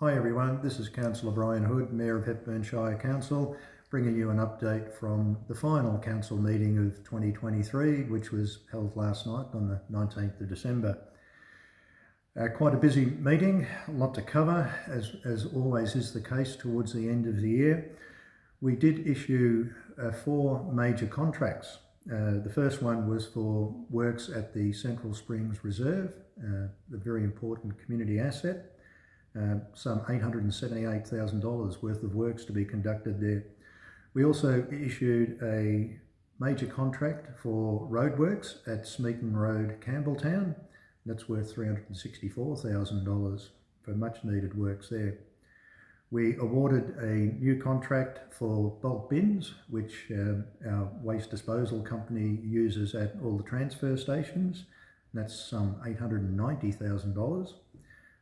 Hi everyone, this is Councillor Brian Hood, Mayor of Hepburn Shire Council, bringing you an update from the final council meeting of 2023, which was held last night on the 19th of December. Quite a busy meeting, a lot to cover, as always is the case towards the end of the year. We did issue 4 major contracts. The first one was for works at the Central Springs Reserve, a very important community asset. Some $878,000 worth of works to be conducted there. We also issued a major contract for roadworks at Smeaton Road, Campbelltown. That's worth $364,000 for much needed works there. We awarded a new contract for bulk bins, which our waste disposal company uses at all the transfer stations. That's some $890,000.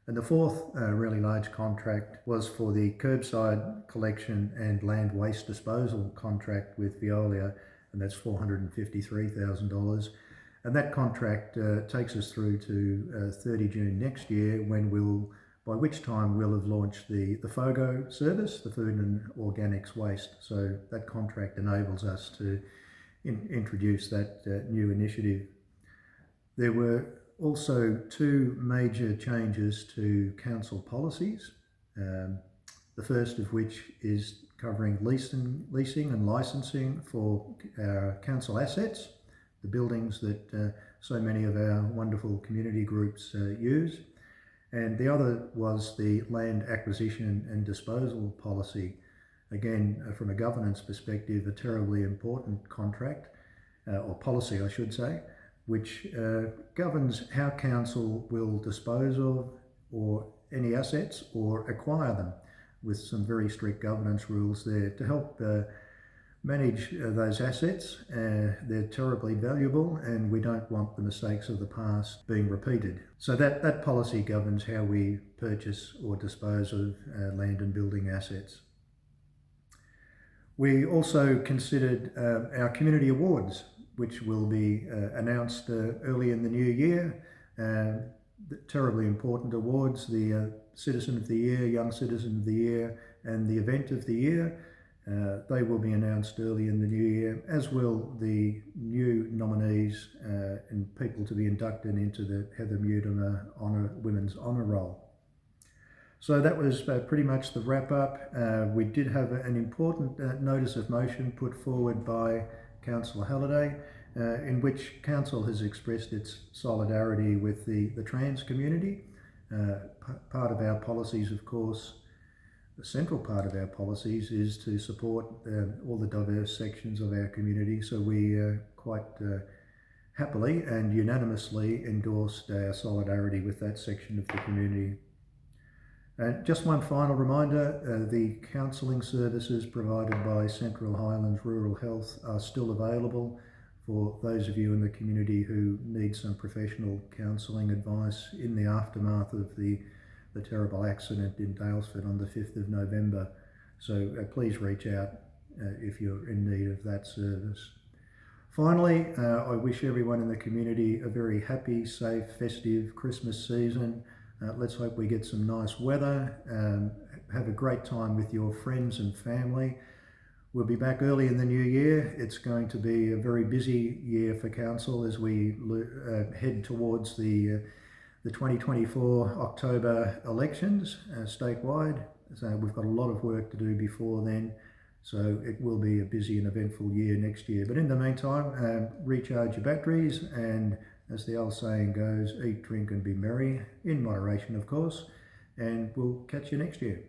And the fourth really large contract was for the curbside collection and land waste disposal contract with Veolia, and that's $453,000. And that contract takes us through to 30 June next year, by which time we'll have launched the FOGO service, the Food and Organics Waste. So that contract enables us to introduce that new initiative. There were also 2 major changes to council policies, the first of which is covering leasing and licensing for our council assets, the buildings that so many of our wonderful community groups use. And the other was the land acquisition and disposal policy. Again, from a governance perspective, a terribly important contract, or policy I should say, which governs how council will dispose of any assets or acquire them, with some very strict governance rules there to help manage those assets. They're terribly valuable and we don't want the mistakes of the past being repeated. So that policy governs how we purchase or dispose of land and building assets. We also considered our community awards, which will be announced early in the new year. Terribly important awards, the Citizen of the Year, Young Citizen of the Year, and the Event of the Year. They will be announced early in the new year, as will the new nominees and people to be inducted into the Heather Mutimer Women's Honour Roll. So that was pretty much the wrap up. We did have an important notice of motion put forward by Councillor Halliday, in which Council has expressed its solidarity with the trans community. Part of our policies, of course, the central part of our policies is to support all the diverse sections of our community. So we quite happily and unanimously endorsed our solidarity with that section of the community. Just one final reminder, the counselling services provided by Central Highlands Rural Health are still available for those of you in the community who need some professional counselling advice in the aftermath of the terrible accident in Daylesford on the 5th of November. So please reach out if you're in need of that service. Finally, I wish everyone in the community a very happy, safe, festive Christmas season. Let's hope we get some nice weather. Have a great time with your friends and family. We'll be back early in the new year. It's going to be a very busy year for council as we head towards the 2024 October elections statewide. So we've got a lot of work to do before then. So it will be a busy and eventful year next year. But in the meantime, recharge your batteries and, as the old saying goes, eat, drink and be merry, in moderation of course, and we'll catch you next year.